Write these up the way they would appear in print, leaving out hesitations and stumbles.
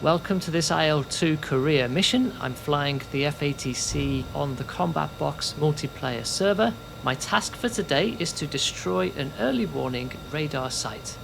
Welcome to this IL-2 career mission. I'm flying the F-80C on the Combat Box multiplayer server. My task for today is to destroy an early warning radar site.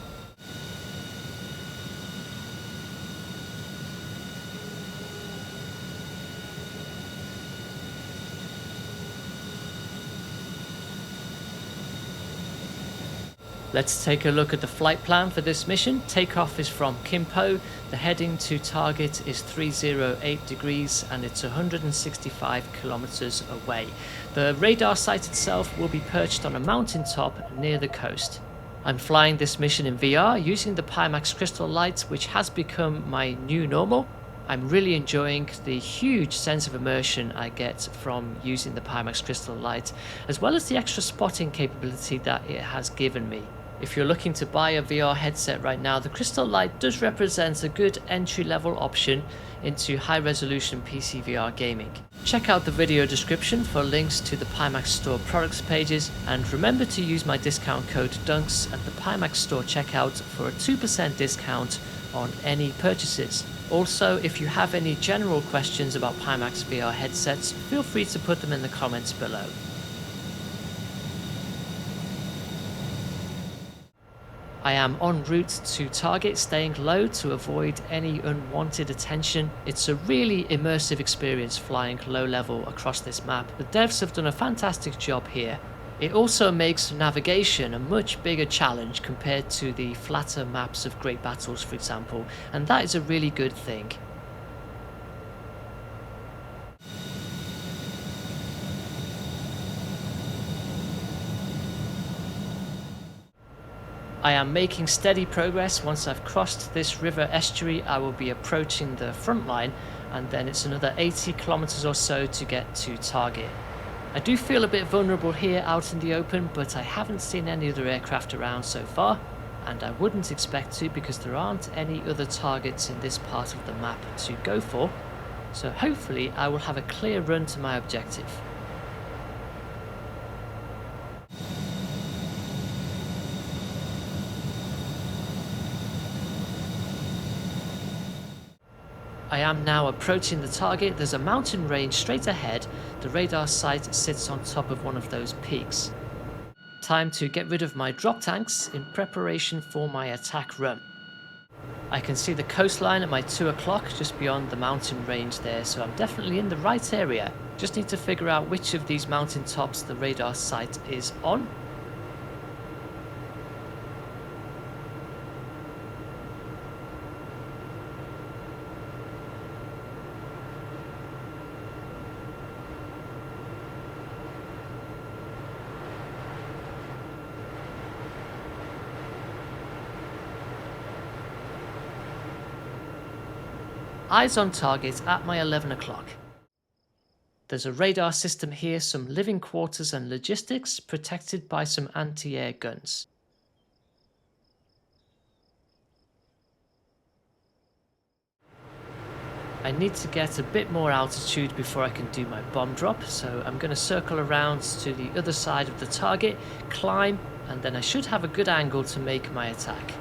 Let's take a look at the flight plan for this mission. Takeoff is from Kimpo. The heading to target is 308 degrees and it's 165 kilometers away. The radar site itself will be perched on a mountaintop near the coast. I'm flying this mission in VR using the Pimax Crystal Light, which has become my new normal. I'm really enjoying the huge sense of immersion I get from using the Pimax Crystal Light, as well as the extra spotting capability that it has given me. If you're looking to buy a VR headset right now, the Crystal Light does represent a good entry-level option into high-resolution PC VR gaming. Check out the video description for links to the Pimax Store products pages, and remember to use my discount code DUNKS at the Pimax Store checkout for a 2% discount on any purchases. Also, if you have any general questions about Pimax VR headsets, feel free to put them in the comments below. I am en route to target, staying low to avoid any unwanted attention. It's a really immersive experience flying low level across this map. The devs have done a fantastic job here. It also makes navigation a much bigger challenge compared to the flatter maps of Great Battles, for example, and that is a really good thing. I am making steady progress. Once I've crossed this river estuary, I will be approaching the front line, and then it's another 80 kilometers or so to get to target. I do feel a bit vulnerable here out in the open, but I haven't seen any other aircraft around so far, and I wouldn't expect to because there aren't any other targets in this part of the map to go for, so hopefully I will have a clear run to my objective. I am now approaching the target. There's a mountain range straight ahead. The radar site sits on top of one of those peaks. Time to get rid of my drop tanks in preparation for my attack run. I can see the coastline at my 2 o'clock just beyond the mountain range there, so I'm definitely in the right area. Just need to figure out which of these mountain tops the radar site is on. Eyes on target at my 11 o'clock. There's a radar system here, some living quarters and logistics protected by some anti-air guns. I need to get a bit more altitude before I can do my bomb drop, so I'm going to circle around to the other side of the target, climb, and then I should have a good angle to make my attack.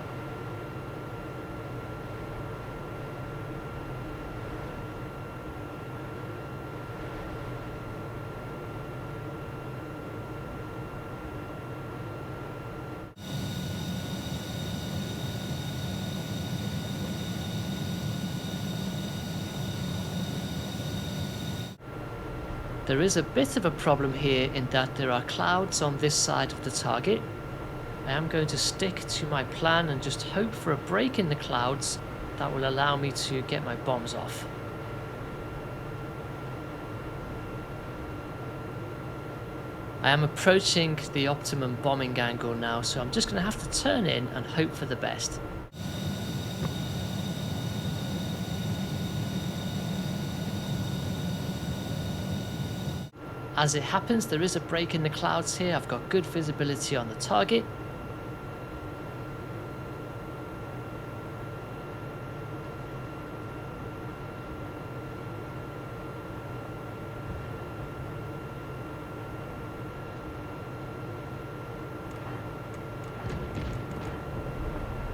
There is a bit of a problem here in that there are clouds on this side of the target. I am going to stick to my plan and just hope for a break in the clouds that will allow me to get my bombs off. I am approaching the optimum bombing angle now, so I'm just going to have to turn in and hope for the best. As it happens, there is a break in the clouds here. I've got good visibility on the target.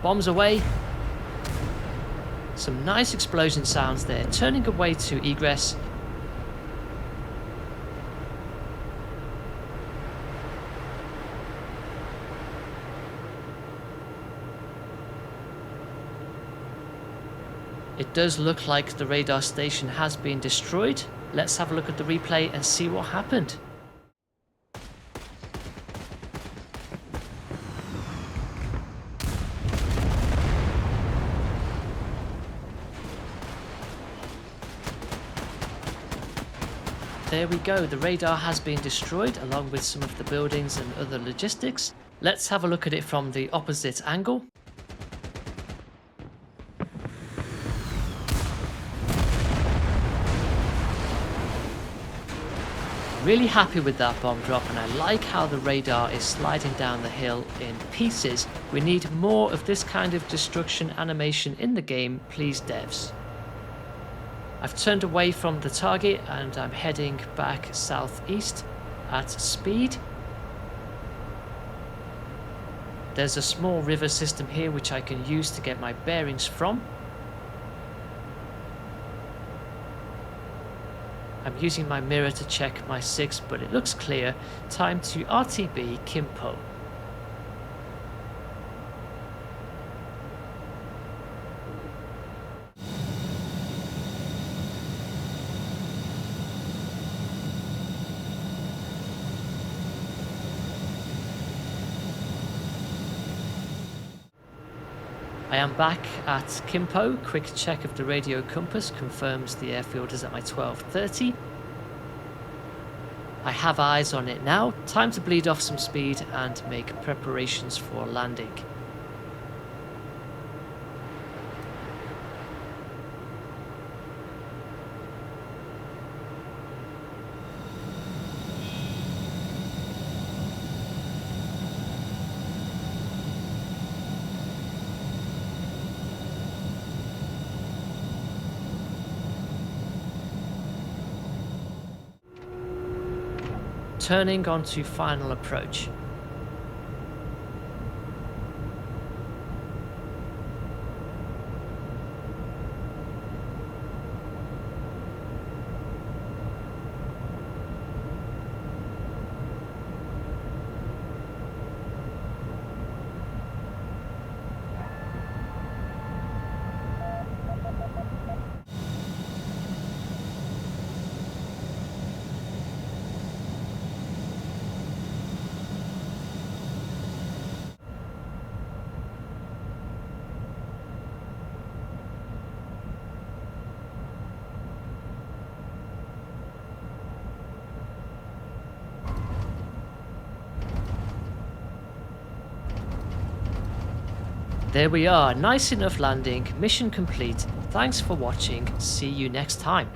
Bombs away. Some nice explosion sounds there, turning away to Egress. It does look like the radar station has been destroyed. Let's have a look at the replay and see what happened. There we go, the radar has been destroyed along with some of the buildings and other logistics. Let's have a look at it from the opposite angle. Really happy with that bomb drop, and I like how the radar is sliding down the hill in pieces. We need more of this kind of destruction animation in the game, please devs. I've turned away from the target and I'm heading back southeast at speed. There's a small river system here which I can use to get my bearings from. I'm using my mirror to check my 6, but it looks clear. Time to RTB Kimpo. I am back at Kimpo. Quick check of the radio compass confirms the airfield is at my 1230. I have eyes on it now. Time to bleed off some speed and make preparations for landing. Turning onto final approach. There we are, nice enough landing, mission complete. Thanks for watching, see you next time.